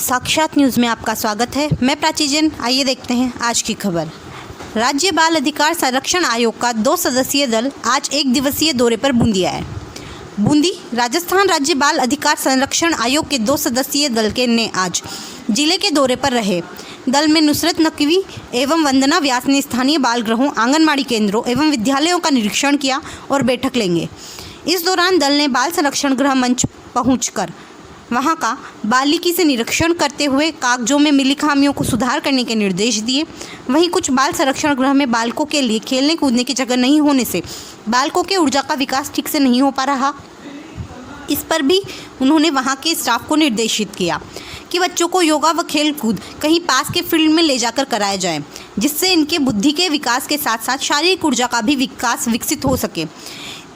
साक्षात न्यूज़ में आपका स्वागत है। मैं प्राची जैन। आइए देखते हैं आज की खबर। राज्य बाल अधिकार संरक्षण आयोग का 2 सदस्यीय दल आज 1 दिवसीय दौरे पर बूंदी आया। बूंदी राजस्थान राज्य बाल अधिकार संरक्षण आयोग के 2 सदस्यीय दल के ने आज जिले के दौरे पर रहे। दल में नुसरत नकवी एवं वंदना व्यास ने स्थानीय बाल गृहों, आंगनबाड़ी केंद्रों एवं विद्यालयों का निरीक्षण किया और बैठक लेंगे। इस दौरान दल ने बाल संरक्षण गृह मंच पहुंचकर वहां का बारीकी से निरीक्षण करते हुए कागजों में मिली खामियों को सुधार करने के निर्देश दिए। वहीं कुछ बाल संरक्षण गृह में बालकों के लिए खेलने कूदने की जगह नहीं होने से बालकों के ऊर्जा का विकास ठीक से नहीं हो पा रहा। इस पर भी उन्होंने वहां के स्टाफ को निर्देशित किया कि बच्चों को योगा व खेल कूद कहीं पास के फील्ड में ले जाकर कराया जाए, जिससे इनके बुद्धि के विकास के साथ साथ शारीरिक ऊर्जा का भी विकास विकसित हो सके।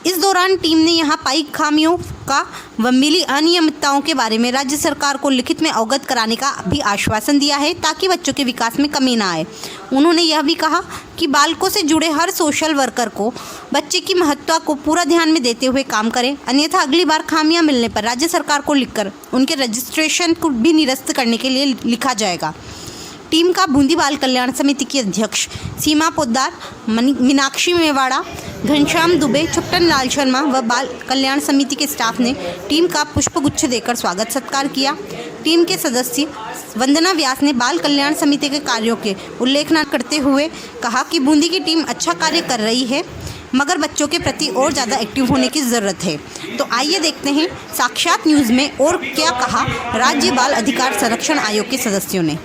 इस दौरान टीम ने यहां पाई खामियों का व मिली अनियमितताओं के बारे में राज्य सरकार को लिखित में अवगत कराने का भी आश्वासन दिया है, ताकि बच्चों के विकास में कमी ना आए। उन्होंने यह भी कहा कि बालकों से जुड़े हर सोशल वर्कर को बच्चे की महत्ता को पूरा ध्यान में देते हुए काम करें, अन्यथा अगली बार खामियां मिलने पर राज्य सरकार को लिखकर उनके रजिस्ट्रेशन को भी निरस्त करने के लिए लिखा जाएगा। टीम का बूंदी बाल कल्याण समिति की अध्यक्ष सीमा पोद्दार, मीनाक्षी मेवाड़ा, घनश्याम दुबे, छुट्टन लाल शर्मा व बाल कल्याण समिति के स्टाफ ने टीम का पुष्पगुच्छ देकर स्वागत सत्कार किया। टीम के सदस्य वंदना व्यास ने बाल कल्याण समिति के कार्यों के उल्लेखना करते हुए कहा कि बूंदी की टीम अच्छा कार्य कर रही है, मगर बच्चों के प्रति और ज़्यादा एक्टिव होने की ज़रूरत है। तो आइए देखते हैं साक्षात न्यूज़ में और क्या कहा राज्य बाल अधिकार संरक्षण आयोग के सदस्यों ने।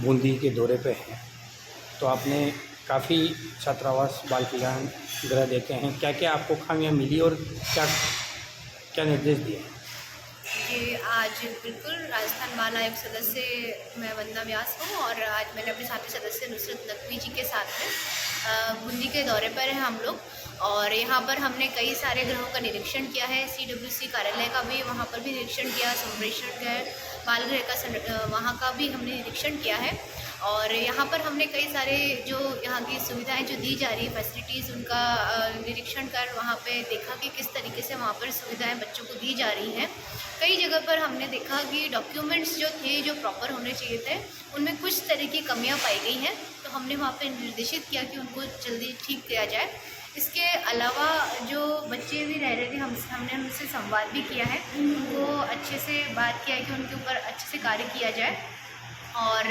बूंदी के दौरे पे हैं, तो आपने काफ़ी छात्रावास बाल कल्याण गृह देखे हैं। क्या क्या आपको खामियां मिली और क्या क्या निर्देश दिए? जी, आज बिल्कुल राजस्थान बाल आयोग सदस्य मैं वंदना व्यास हूँ और आज मैंने अपने साथी सदस्य नुसरत नकवी जी के साथ में बूंदी के दौरे पर हैं हम लोग। और यहाँ पर हमने कई सारे गृहों का निरीक्षण किया है। CWC कार्यालय का भी वहाँ पर भी निरीक्षण किया, संप्रेषण गृह बाल गृह का वहाँ का भी हमने निरीक्षण किया है। और यहाँ पर हमने कई सारे जो यहाँ की सुविधाएं जो दी जा रही है, फैसिलिटीज़, उनका निरीक्षण कर वहाँ पे देखा कि किस तरीके से वहाँ पर सुविधाएं बच्चों को दी जा रही हैं। कई जगह पर हमने देखा कि डॉक्यूमेंट्स जो थे, जो प्रॉपर होने चाहिए थे, उनमें कुछ तरह की कमियाँ पाई गई हैं। तो हमने वहाँ पर निर्देशित किया कि उनको जल्दी ठीक किया जाए। इसके अलावा जो बच्चे भी रह रहे थे, हमने उनसे संवाद भी किया है, उनको अच्छे से बात किया है कि उनके ऊपर अच्छे से कार्य किया जाए। और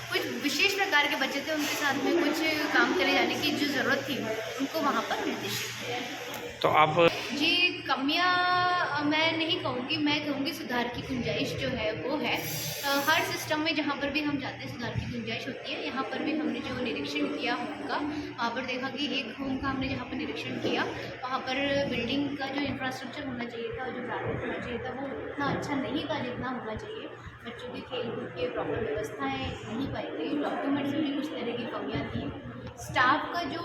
कुछ विशेष प्रकार के बच्चे थे, उनके साथ में कुछ काम करे जाने की जो ज़रूरत थी, उनको वहाँ पर निर्देशित किया है। तो आप जी, कमियां मैं नहीं कहूँगी, मैं कहूँगी सुधार की गुंजाइश जो है वो है। हर सिस्टम में जहाँ पर भी हम जाते हैं सुधार की गुंजाइश होती है। यहाँ पर भी हमने जो निरीक्षण किया होम का, वहाँ पर देखा कि एक होम का हमने जहाँ पर निरीक्षण किया, वहाँ पर बिल्डिंग का जो इंफ्रास्ट्रक्चर होना चाहिए था, जो प्रारूप होना चाहिए था, वो उतना अच्छा नहीं था जितना होना चाहिए। बच्चों की खेल कूद की प्रॉपर व्यवस्थाएँ नहीं पाई गई, डॉक्यूमेंट्स में भी कुछ तरह की कमियाँ थी, स्टाफ का जो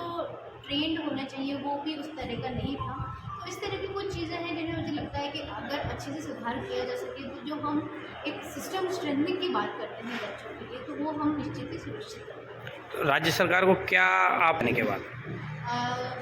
ट्रेंड होना चाहिए वो भी उस तरह का नहीं था। तो इस तरह की कुछ चीज़ें हैं जिन्हें मुझे लगता है कि अगर अच्छे से सुधार किया जा सके, तो जो हम एक सिस्टम स्ट्रेंथनिंग की बात करते हैं बच्चों के लिए, तो वो हम निश्चित ही सुनिश्चित करेंगे। तो राज्य सरकार को क्या आपने के बाद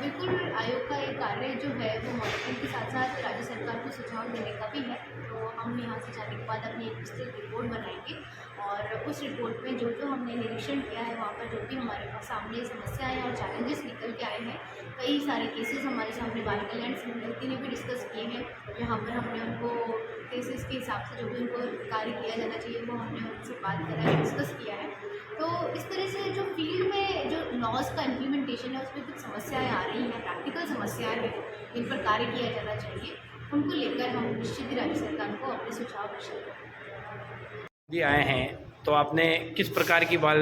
बिल्कुल आयोग का एक कार्य जो है वो मॉनिटरिंग के साथ साथ राज्य सरकार को सुझाव देने का भी है। तो हम यहाँ से जाने के बाद अपनी एक विस्तृत रिपोर्ट बनाएंगे और उस रिपोर्ट में जो जो हमने निरीक्षण किया है, वहाँ पर जो भी हमारे पास सामने समस्याएं और चैलेंजेस निकल के आए हैं, कई सारे केसेस हमारे सामने बाल कल्याण समिति ने भी डिस्कस किए हैं, जहाँ पर हमने उनको केसेस के हिसाब से जो भी उनको कार्य किया जाना चाहिए वो हमने उनसे बात करा है, डिस्कस किया है। तो इस तरह से जो फील्ड में जो लॉज का इम्प्लीमेंटेशन है, उसमें कुछ समस्याएं आ रही हैं, प्रैक्टिकल समस्याएं हैं जिन पर कार्य किया जाना चाहिए, उनको लेकर हम निश्चित ही राज्य सरकार को अपने सुझाव प्रेषित करेंगे। आए हैं, तो आपने किस प्रकार की बाल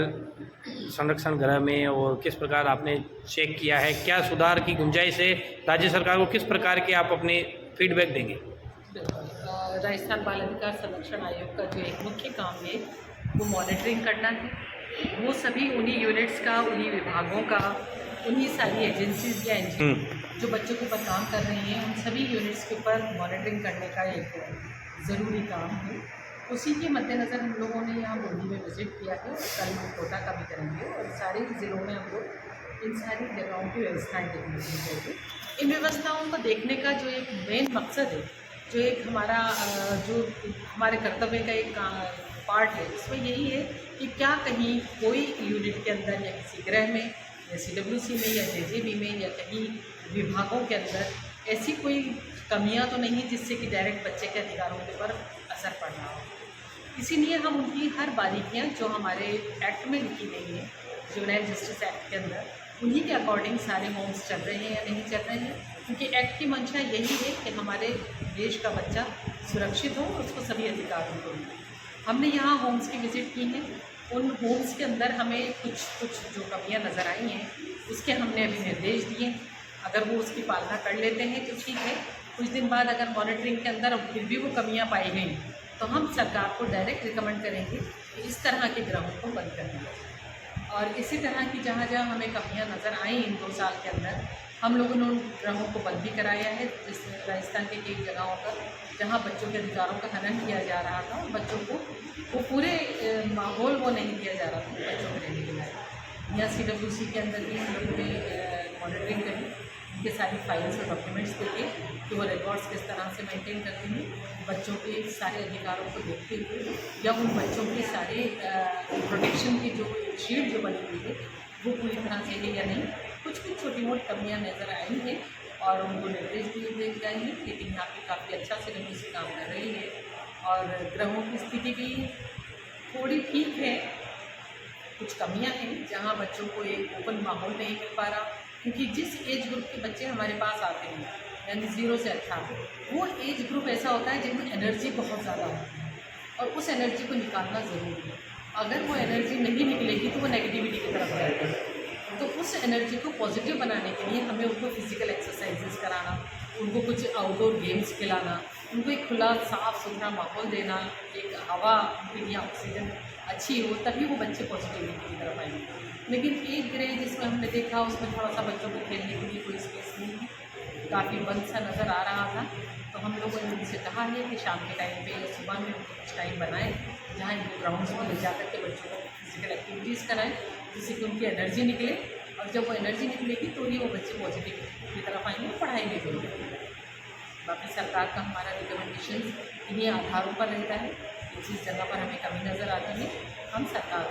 संरक्षण गृह में और किस प्रकार आपने चेक किया है, क्या सुधार की गुंजाइश है, राज्य सरकार को किस प्रकार के आप अपने फीडबैक देंगे? राजस्थान बाल अधिकार संरक्षण आयोग का जो एक मुख्य काम है वो मॉनिटरिंग करना है। वो सभी उन्हीं यूनिट्स का, उन्हीं विभागों का, उन्हीं सारी एजेंसीज या एनजीओ जो बच्चों के ऊपर काम कर रही हैं, उन सभी यूनिट्स के ऊपर मॉनिटरिंग करने का एक ज़रूरी काम है। उसी के मद्देनज़र हम लोगों ने यहाँ बूंदी में विज़िट किया है और कल हम कोटा का भी करेंगे और सारे ज़िलों में हम लोग इन सारी जगहों की व्यवस्थाएँ देखने के लिए जाएंगे। इन व्यवस्थाओं को देखने का जो एक मेन मकसद है, जो एक हमारा जो हमारे कर्तव्य का एक पार्ट है, इसमें यही है कि क्या कहीं कोई यूनिट के अंदर या किसी गृह में या CWC में या JJB में या कहीं विभागों के अंदर ऐसी कोई कमियां तो नहीं जिससे कि डायरेक्ट बच्चे के अधिकारों के ऊपर असर पड़ रहा हो। इसीलिए हम उनकी हर बारीकियां जो हमारे एक्ट में लिखी गई हैं, जुवेनाइल जस्टिस एक्ट के अंदर, उन्हीं के अकॉर्डिंग सारे होम्स चल रहे हैं या नहीं चल रहे हैं, क्योंकि एक्ट की मंशा यही है कि हमारे देश का बच्चा सुरक्षित हो, उसको सभी अधिकार उनको मिले। हमने यहाँ होम्स की विज़िट की है। उन होम्स के अंदर हमें कुछ जो कमियाँ नज़र आई हैं, उसके हमने अभी निर्देश दिए। अगर वो उसकी पालना कर लेते हैं तो ठीक है। कुछ दिन बाद अगर मॉनिटरिंग के अंदर फिर भी वो कमियां पाई गई तो हम सरकार को डायरेक्ट रिकमेंड करेंगे कि इस तरह के ग्रहों को बंद कर दिया जाए। और इसी तरह की जहाँ जहाँ हमें कमियां नज़र आई इन 2 साल के अंदर, हम लोगों ने उन ग्रहों को बंद भी कराया है। जिस राजस्थान के कई जगहों पर जहाँ बच्चों के अधिकारों का हनन किया जा रहा था, बच्चों को वो पूरे माहौल वो नहीं दिया जा रहा था बच्चों को रहने के लिए। यहाँ CWC के अंदर भी हम लोगों ने मॉनिटरिंग करी, उनके सारी फाइल्स और डॉक्यूमेंट्स देखे कि वो रिकॉर्ड्स किस तरह से मेंटेन करते हैं, बच्चों के सारे अधिकारों को देखते हुए या उन बच्चों के सारे प्रोटेक्शन की जो शील्ड जो बनी हुई है वो पूरी तरह से है या नहीं। कुछ छोटी मोटी कमियां नज़र आई हैं और उनको निर्देश दिए गए हैं, लेकिन यहाँ पे काफ़ी अच्छा CWC काम कर रही है और ग्रहों की स्थिति भी थोड़ी ठीक है। कुछ कमियां हैं जहाँ बच्चों को एक ओपन माहौल नहीं मिल पा रहा, क्योंकि जिस एज ग्रुप के बच्चे हमारे पास आते हैं यानी 0 से 18, वो एज ग्रुप ऐसा होता है जिनमें एनर्जी बहुत ज़्यादा होती है और उस एनर्जी को निकालना ज़रूरी है। अगर वो एनर्जी नहीं निकलेगी तो वो नेगेटिविटी की तरफ जाएगी। तो उस एनर्जी को पॉजिटिव बनाने के लिए हमें उनको फिज़िकल एक्सरसाइजेस कराना, उनको कुछ आउटडोर गेम्स खिलाना, उनको एक खुला साफ़ सुथरा माहौल देना, एक हवा उनके लिए ऑक्सीजन अच्छी हो, तभी वो बच्चे पॉजिटिविटी की तरफ आएंगे। लेकिन एक ग्रह जिसमें हमने देखा उसमें थोड़ा सा बच्चों को खेलने के लिए कोई स्पेस नहीं है, काफ़ी बंद सा नज़र आ रहा था। तो हम लोगों ने उनसे कहा है कि शाम के टाइम पे या सुबह में उनको कुछ टाइम बनाएं जहाँ इनको ग्राउंड्स में ले जा करके बच्चों को फिजिकल एक्टिविटीज़ कराएं, जिससे कि उनकी एनर्जी निकले और जब वो एनर्जी निकलेगी तो ही वो बच्चे पॉजिटिव की तरफ आएंगे, पढ़ाई में भी होगी। बाकी सरकार का हमारा रिकमेंडेशन इन्हीं आधारों पर रहता है। जिस जगह पर हमें कमी नज़र आती है हम सरकार